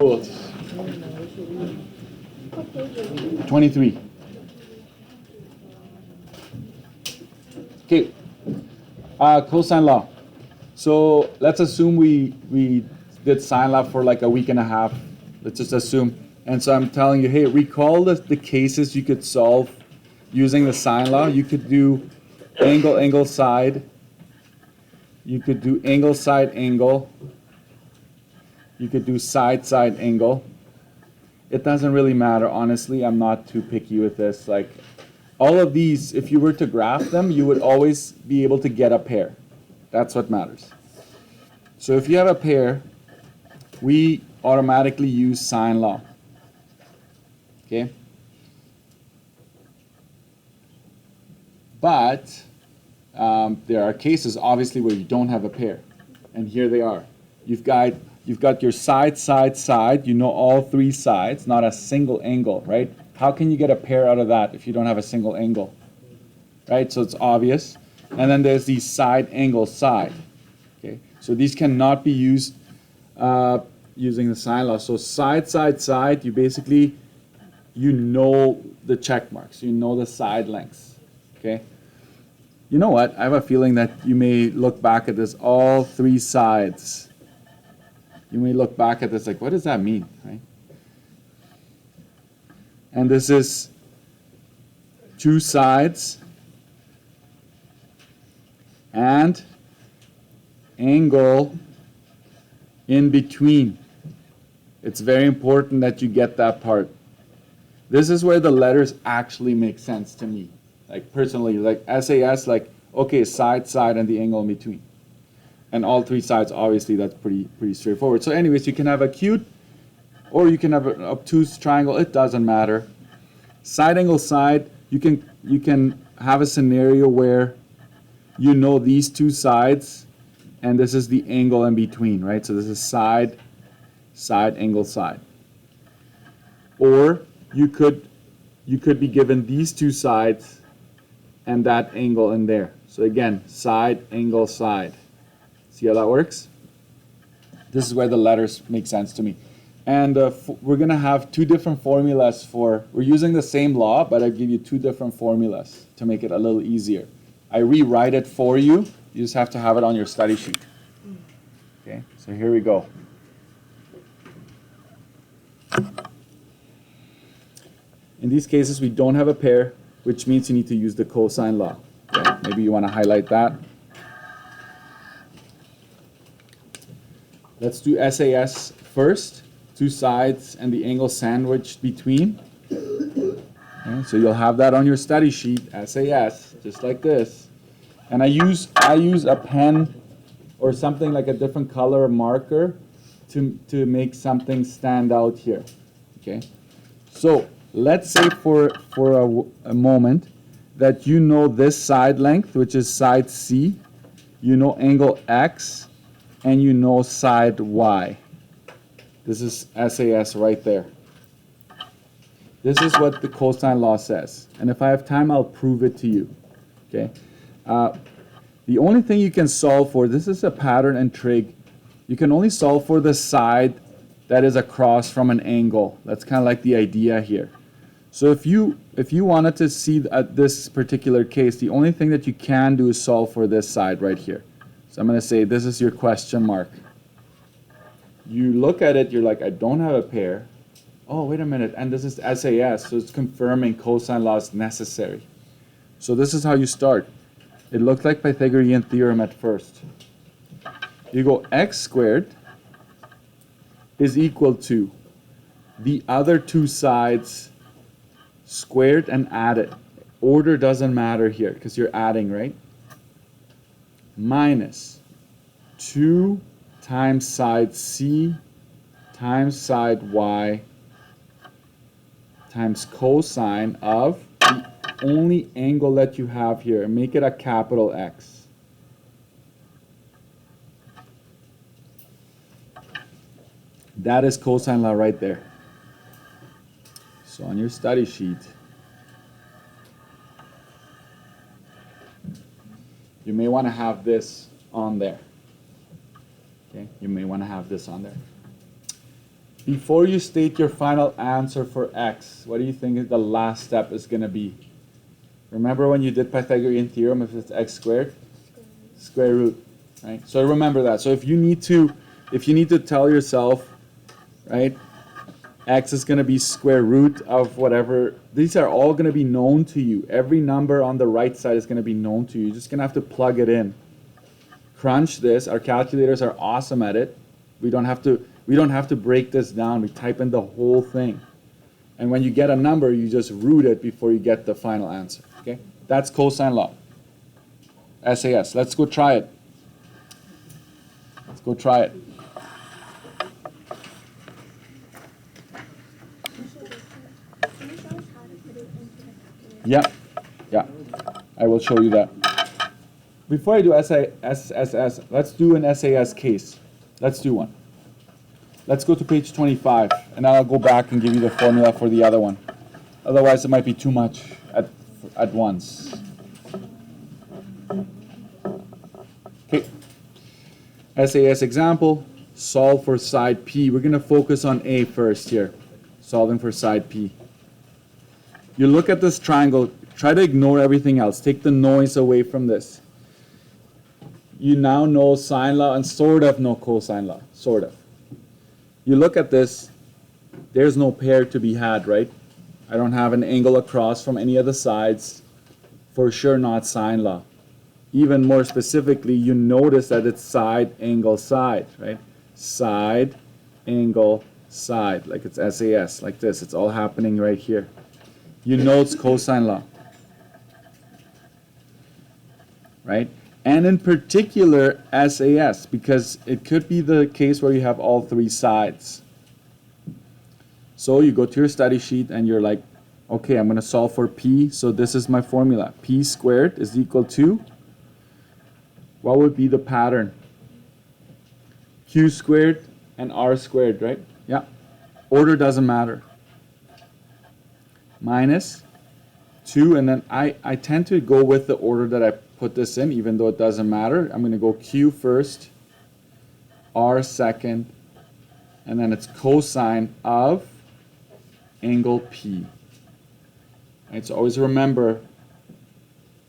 23. Okay, cosine law. So let's assume we did sine law for like a week and a half. Let's just assume. And so I'm telling you, hey, recall the cases you could solve using the sine law. You could do angle, angle, side. You could do angle, side, angle. You could do side, side, angle. It doesn't really matter, honestly. I'm not too picky with this. Like, all of these, if you were to graph them, you would always be able to get a pair. That's what matters. So if you have a pair, we automatically use sine law. Okay? But there are cases, obviously, where you don't have a pair. And here they are. You've got your side, side, side. You know all three sides, not a single angle, right? How can you get a pair out of that if you don't have a single angle? Right? So it's obvious. And then there's the side, angle, side. Okay? So these cannot be used using the sine law. So side, side, side, you know the check marks. You know the side lengths. Okay? You know what? I have a feeling that you may look back at this, all three sides. You may look back at this like, what does that mean, right? And this is two sides and angle in between. It's very important that you get that part. This is where the letters actually make sense to me. Like personally, like SAS, like, okay, side, side, and the angle in between. And all three sides, obviously, that's pretty straightforward. So anyways, you can have acute, or you can have an obtuse triangle. It doesn't matter. Side, angle, side, you can have a scenario where you know these two sides, and this is the angle in between, right? So this is side, side, angle, side. Or you could be given these two sides and that angle in there. So again, side, angle, side. See how that works? This is where the letters make sense to me. And we're going to have two different formulas we're using the same law, but I give you two different formulas to make it a little easier. I rewrite it for you. You just have to have it on your study sheet. Okay, so here we go. In these cases, we don't have a pair, which means you need to use the cosine law. Okay, maybe you want to highlight that. Let's do SAS first. Two sides and the angle sandwiched between. Okay, so you'll have that on your study sheet, SAS, just like this. And I use a pen or something like a different color marker to make something stand out here. Okay, so let's say for a moment that you know this side length, which is side C, you know angle X, and you know side Y. This is SAS right there. This is what the cosine law says. And if I have time, I'll prove it to you. Okay. The only thing you can solve for, this is a pattern and trig, you can only solve for the side that is across from an angle. That's kind of like the idea here. So if you wanted to see this particular case, the only thing that you can do is solve for this side right here. So I'm going to say this is your question mark. You look at it, you're like, I don't have a pair. Oh, wait a minute, and this is SAS, so it's confirming cosine law is necessary. So this is how you start. It looked like Pythagorean theorem at first. You go x squared is equal to the other two sides squared and added. Order doesn't matter here because you're adding, right? Minus 2 times side C times side Y times cosine of the only angle that you have here. Make it a capital X. That is cosine law right there. So on your study sheet, you may want to have this on there. Okay, you may want to have this on there. Before you state your final answer for x, what do you think is the last step is going to be? Remember when you did Pythagorean theorem, if it's x squared? Square root, right? So remember that. So if you need to tell yourself, right, x is going to be square root of whatever, these are all going to be known to you. Every number on the right side is going to be known to you. You're just going to have to plug it in. Crunch this. Our calculators are awesome at it. We don't have to break this down. We type in the whole thing. And when you get a number, you just root it before you get the final answer. Okay? That's cosine law. SAS. Let's go try it. Let's go try it. Yeah, yeah. I will show you that. Before I do SSS, let's do an SAS case. Let's do one. Let's go to page 25, and I'll go back and give you the formula for the other one. Otherwise, it might be too much at once. Okay. SAS example, solve for side P. We're going to focus on A first here, solving for side P. You look at this triangle, try to ignore everything else. Take the noise away from this. You now know sine law and sort of know cosine law, sort of. You look at this, there's no pair to be had, right? I don't have an angle across from any of the sides. For sure not sine law. Even more specifically, you notice that it's side, angle, side, right? Side, angle, side, like it's SAS, like this. It's all happening right here. You know it's cosine law, right? And in particular, SAS, because it could be the case where you have all three sides. So you go to your study sheet and you're like, okay, I'm going to solve for P. So this is my formula. P squared is equal to, what would be the pattern? Q squared and R squared, right? Yeah. Order doesn't matter. Minus 2, and then I tend to go with the order that I put this in, even though it doesn't matter. I'm going to go Q first, R second, and then it's cosine of angle P. Right, so always remember,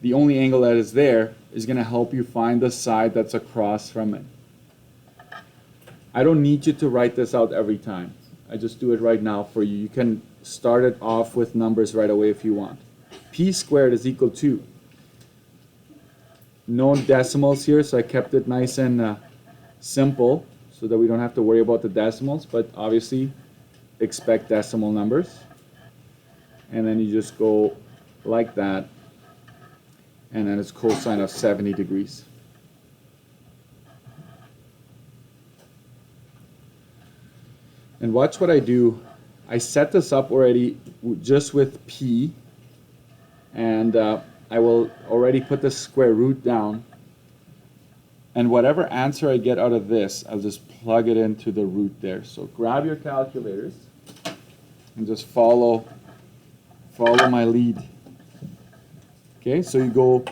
the only angle that is there is going to help you find the side that's across from it. I don't need you to write this out every time. I just do it right now for you. You can start it off with numbers right away if you want. P squared is equal to, no decimals here, so I kept it nice and simple so that we don't have to worry about the decimals, but obviously expect decimal numbers. And then you just go like that, and then it's cosine of 70 degrees. And watch what I do. I set this up already just with P, and I will already put the square root down, and whatever answer I get out of this, I'll just plug it into the root there. So grab your calculators and just follow my lead. Okay, so you go,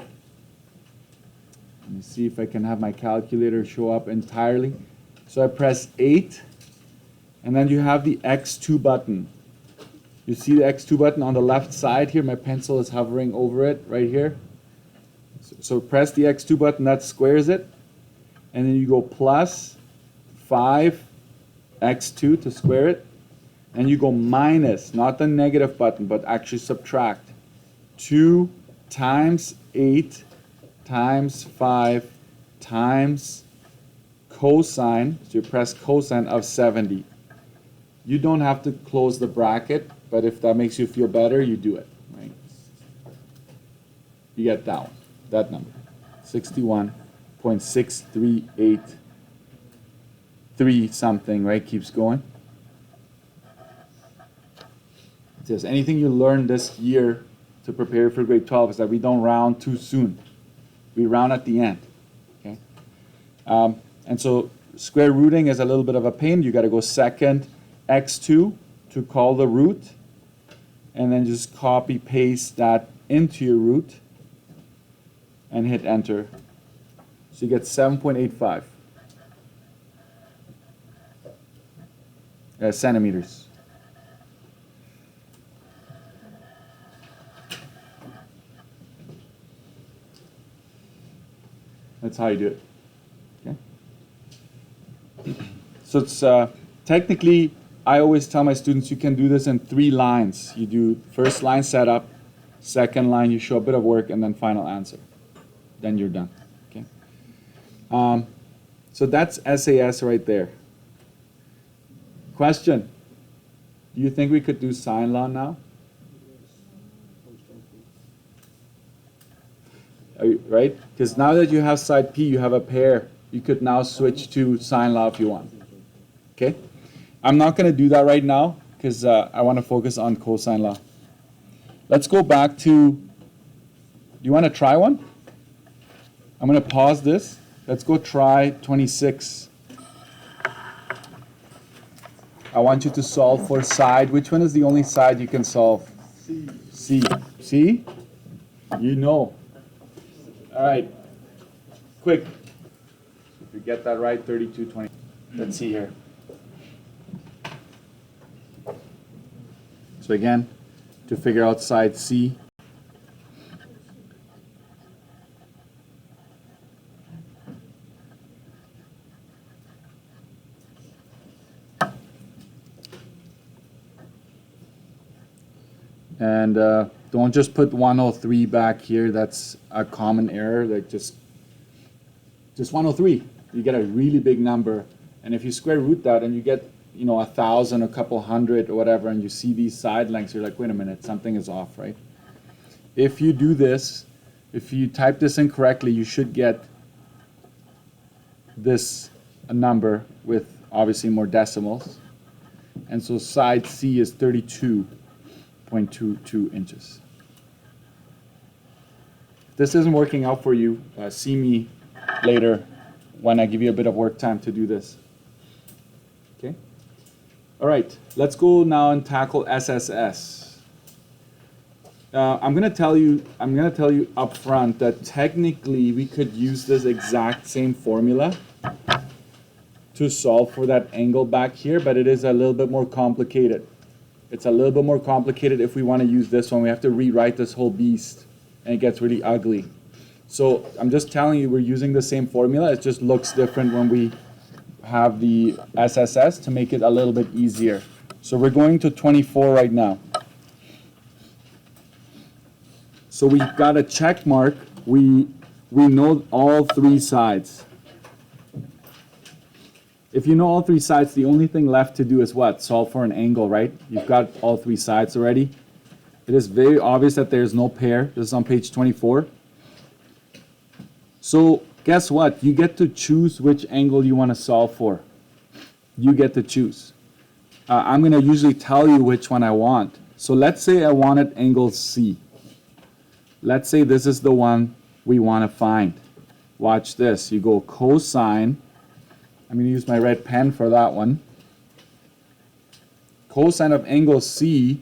let me see if I can have my calculator show up entirely. So I press 8, and then you have the X2 button. You see the X2 button on the left side here. My pencil is hovering over it right here. So press the X2 button, that squares it. And then you go plus 5 X2 to square it. And you go minus, not the negative button, but actually subtract. 2 times 8 times 5 times cosine, so you press cosine of 70. You don't have to close the bracket, but if that makes you feel better, you do it, right? You get that one, that number, 61.6383 something, right? Keeps going. It says anything you learned this year to prepare for grade 12 is that we don't round too soon. We round at the end, okay? And so square rooting is a little bit of a pain. You got to go second X2 to call the root, and then just copy paste that into your root and hit enter. So you get 7.85. centimeters. That's how you do it. Okay. So it's technically, I always tell my students you can do this in 3 lines. You do first line setup, second line you show a bit of work, and then final answer. Then you're done. Okay. So that's SAS right there. Question: do you think we could do sine law now? Right? Because now that you have side P, you have a pair. You could now switch to sine law if you want. Okay? I'm not going to do that right now because I want to focus on cosine law. Let's go back to, do you want to try one? I'm going to pause this. Let's go try 26. I want you to solve for side. Which one is the only side you can solve? C. C. C? You know. All right. Quick. If you get that right, 3220. Let's see here. So again, to figure out side C, and don't just put 103 back here. That's a common error. Like just 103. You get a really big number, and if you square root that and you get 1,000, a couple hundred, or whatever, and you see these side lengths, you're like, wait a minute, something is off, right? If you do this, if you type this in correctly, you should get this a number with obviously more decimals, and so side C is 32.22 inches. If this isn't working out for you, see me later when I give you a bit of work time to do this. Okay? All right, let's go now and tackle SSS. I'm gonna tell you up front that technically we could use this exact same formula to solve for that angle back here, but it is a little bit more complicated. It's a little bit more complicated if we want to use this one. We have to rewrite this whole beast, and it gets really ugly. So I'm just telling you, we're using the same formula. It just looks different when we have the SSS to make it a little bit easier. So we're going to 24 right now. So we've got a check mark. We know all 3 sides. If you know all 3 sides, the only thing left to do is what? Solve for an angle, right? You've got all 3 sides already. It is very obvious that there's no pair. This is on page 24. So guess what? You get to choose which angle you want to solve for. You get to choose. I'm going to usually tell you which one I want. So let's say I wanted angle C. Let's say this is the one we want to find. Watch this. You go cosine. I'm going to use my red pen for that one. Cosine of angle C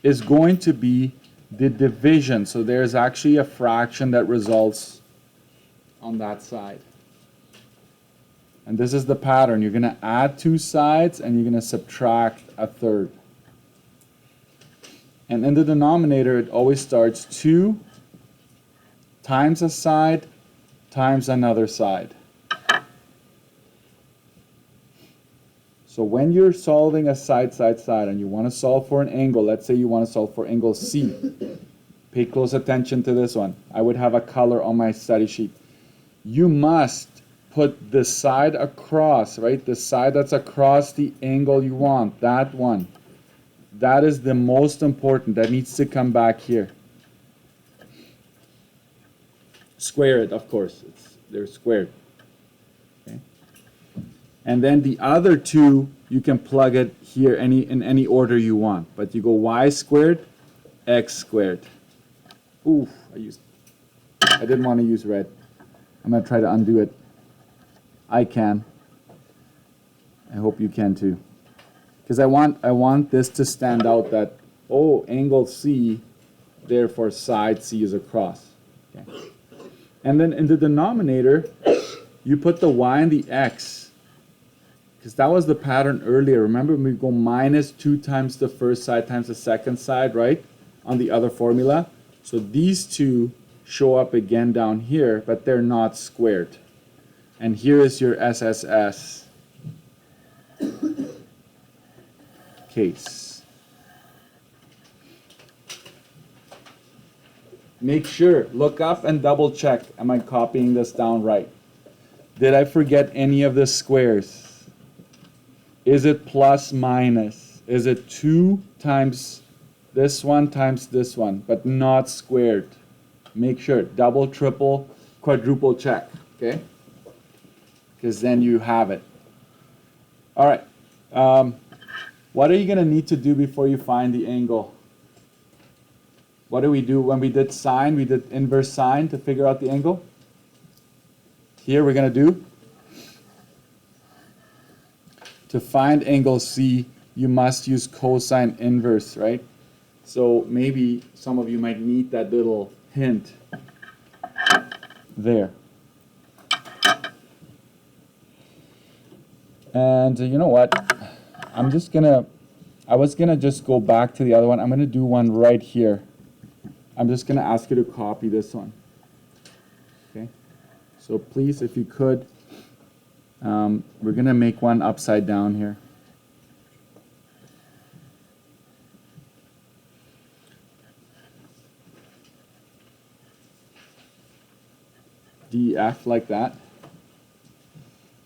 is going to be the division. So there's actually a fraction that results on that side. And this is the pattern. You're going to add 2 sides and you're going to subtract a third. And in the denominator, it always starts 2 times a side times another side. So when you're solving a side, and you want to solve for an angle, let's say you want to solve for angle C. Pay close attention to this one. I would have a color on my study sheet. You must put the side across, right? The side that's across the angle you want, that one. That is the most important. That needs to come back here. Square it, of course. They're squared. Okay. And then the other 2, you can plug it here in any order you want. But you go y squared, x squared. Ooh, I didn't want to use red. I'm going to try to undo it. I can. I hope you can too. Because I want this to stand out that, oh, angle C, therefore side C is across. Okay. And then in the denominator, you put the y and the x. because that was the pattern earlier. Remember, we go minus 2 times the first side times the second side, right? On the other formula. So these two show up again down here, but they're not squared. And here is your SSS case. Make sure, look up and double check. Am I copying this down right? Did I forget any of the squares? Is it plus minus? Is it 2 times this one times this one, but not squared? Make sure, double, triple, quadruple check, okay? Because then you have it. All right. What are you going to need to do before you find the angle? What do we do when we did sine? We did inverse sine to figure out the angle. Here we're going to do, to find angle C, you must use cosine inverse, right? So maybe some of you might need that little hint there. And you know what? I was gonna just go back to the other one. I'm gonna do one right here. I'm just gonna ask you to copy this one. Okay? So please, if you could, we're gonna make one upside down here. DF like that.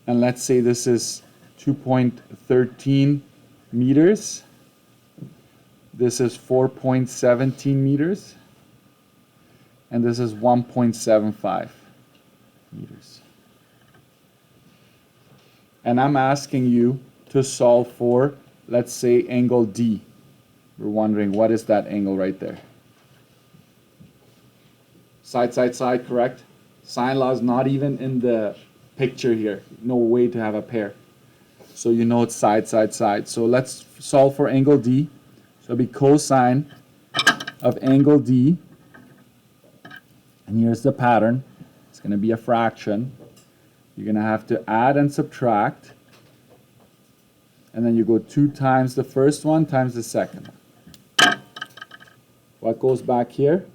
And let's say this is 2.13 meters. This is 4.17 meters. And this is 1.75 meters. And I'm asking you to solve for, let's say, angle D. We're wondering, what is that angle right there? Side, side, side, correct? Sine law is not even in the picture here. No way to have a pair. So you know it's side, side, side. So let's solve for angle D. So it'll be cosine of angle D. And here's the pattern. It's going to be a fraction. You're going to have to add and subtract. And then you go 2 times the first one times the second one. What goes back here?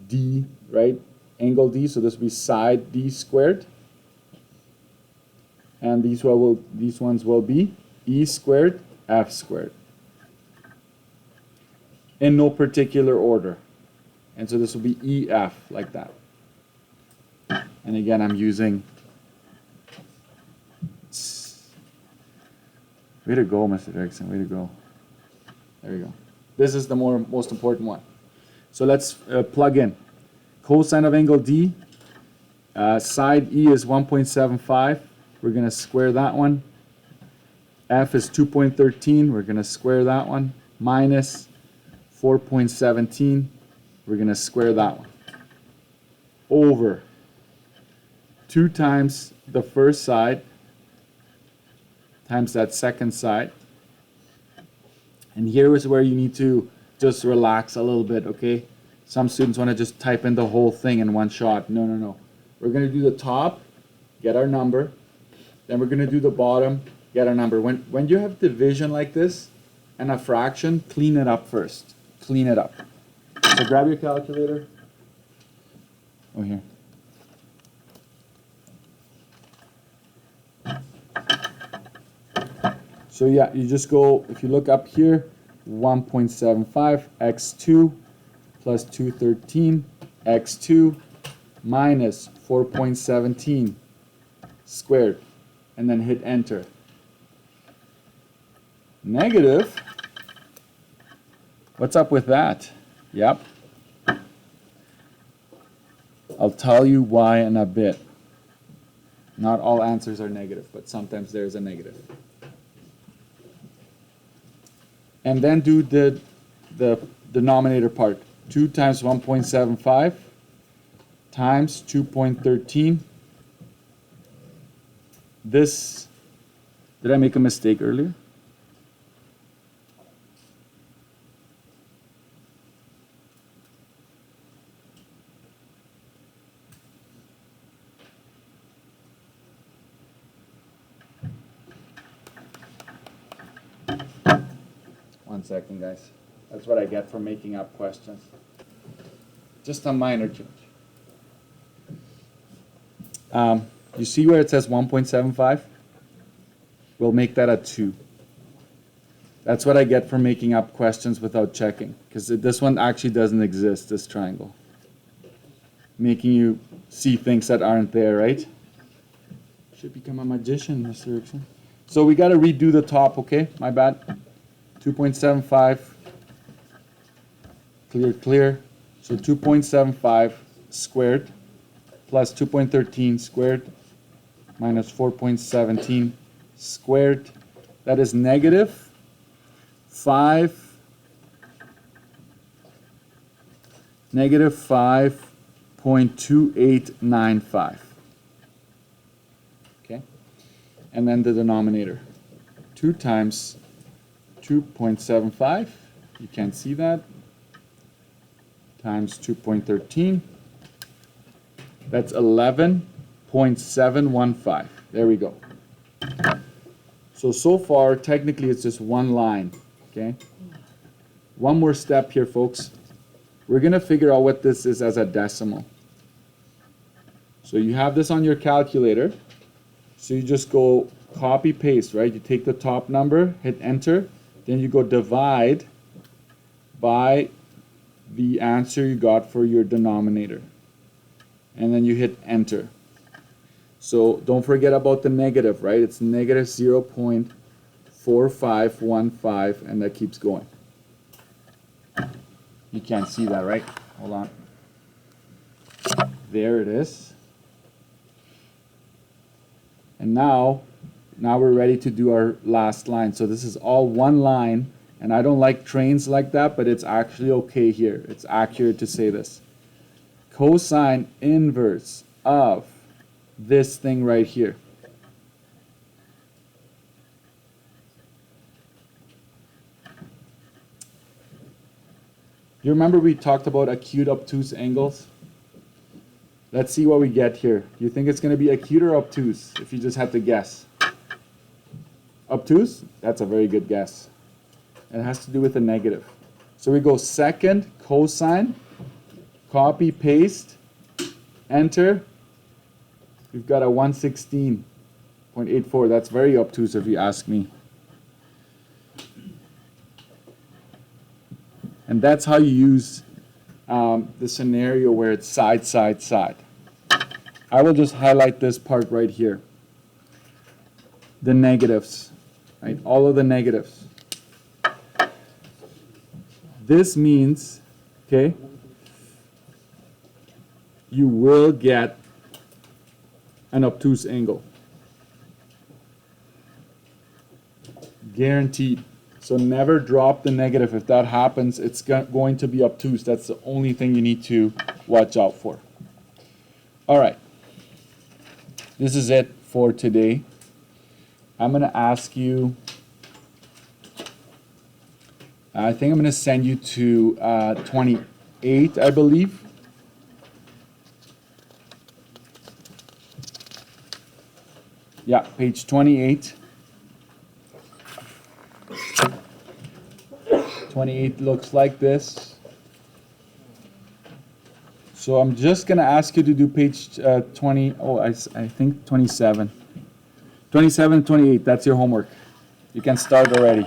D, right? Angle D, so this will be side D squared. And these ones will be E squared, F squared. In no particular order. And so this will be EF, like that. And again, I'm using... Way to go, Mr. Erickson, way to go. There we go. This is the most important one. So let's plug in. Cosine of angle D, side E is 1.75. We're going to square that one. F is 2.13. We're going to square that one. Minus 4.17. We're going to square that one. Over 2 times the first side times that second side. And here is where you need to just relax a little bit, okay? Some students want to just type in the whole thing in one shot. No, no, no. We're going to do the top, get our number. Then we're going to do the bottom, get our number. When you have division like this and a fraction, clean it up first. Clean it up. So grab your calculator. Oh, here. So yeah, you just go, if you look up here, 1.75 x2 plus 213 x2 minus 4.17 squared, and then hit enter. Negative? What's up with that? Yep. I'll tell you why in a bit. Not all answers are negative, but sometimes there's a negative. And then do the denominator part. 2 times 1.75 times 2.13. This, did I make a mistake earlier? second, guys. That's what I get for making up questions. Just a minor change. You see where it says 1.75? We'll make that a 2. That's what I get for making up questions without checking, because this one actually doesn't exist, this triangle. Making you see things that aren't there, right? Should become a magician, Mr. Erickson. So we got to redo the top, okay? My bad. 2.75. Clear. So 2.75 squared plus 2.13 squared minus 4.17 squared. That is negative 5.2895. Okay? And then the denominator. 2 times 2.75, you can't see that, times 2.13, that's 11.715. There we go. So far, technically, it's just one line, okay? One more step here, folks. We're going to figure out what this is as a decimal. So you have this on your calculator. So you just go copy paste, right? You take the top number, hit enter, then you go divide by the answer you got for your denominator. And then you hit enter. So don't forget about the negative, right? It's negative 0.4515, and that keeps going. You can't see that, right? Hold on. There it is. And now we're ready to do our last line. So this is all one line, and I don't like trains like that, but it's actually okay here. It's accurate to say this. Cosine inverse of this thing right here. You remember we talked about acute obtuse angles? Let's see what we get here. Do you think it's going to be acute or obtuse if you just had to guess? Obtuse? That's a very good guess. It has to do with a negative. So we go second cosine, copy, paste, enter. We've got a 116.84. That's very obtuse if you ask me. And that's how you use the scenario where it's side, side, side. I will just highlight this part right here. The negatives, right? All of the negatives. This means, okay, you will get an obtuse angle. Guaranteed. So never drop the negative. If that happens, it's going to be obtuse. That's the only thing you need to watch out for. All right. This is it for today. I'm going to ask you, I think I'm going to send you to 28, I believe. Yeah, page 28. 28 looks like this. So I'm just going to ask you to do page 20, I think 27. 27 and 28, that's your homework. You can start already.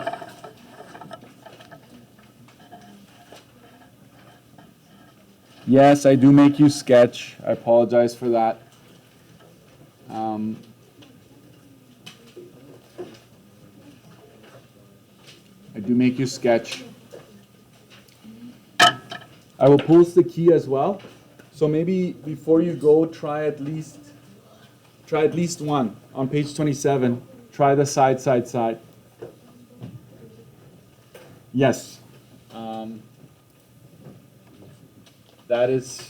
Yes, I do make you sketch. I apologize for that. I do make you sketch. I will post the key as well. So maybe before you go, try at least one on page 27. Try the side, side, side. Yes. That is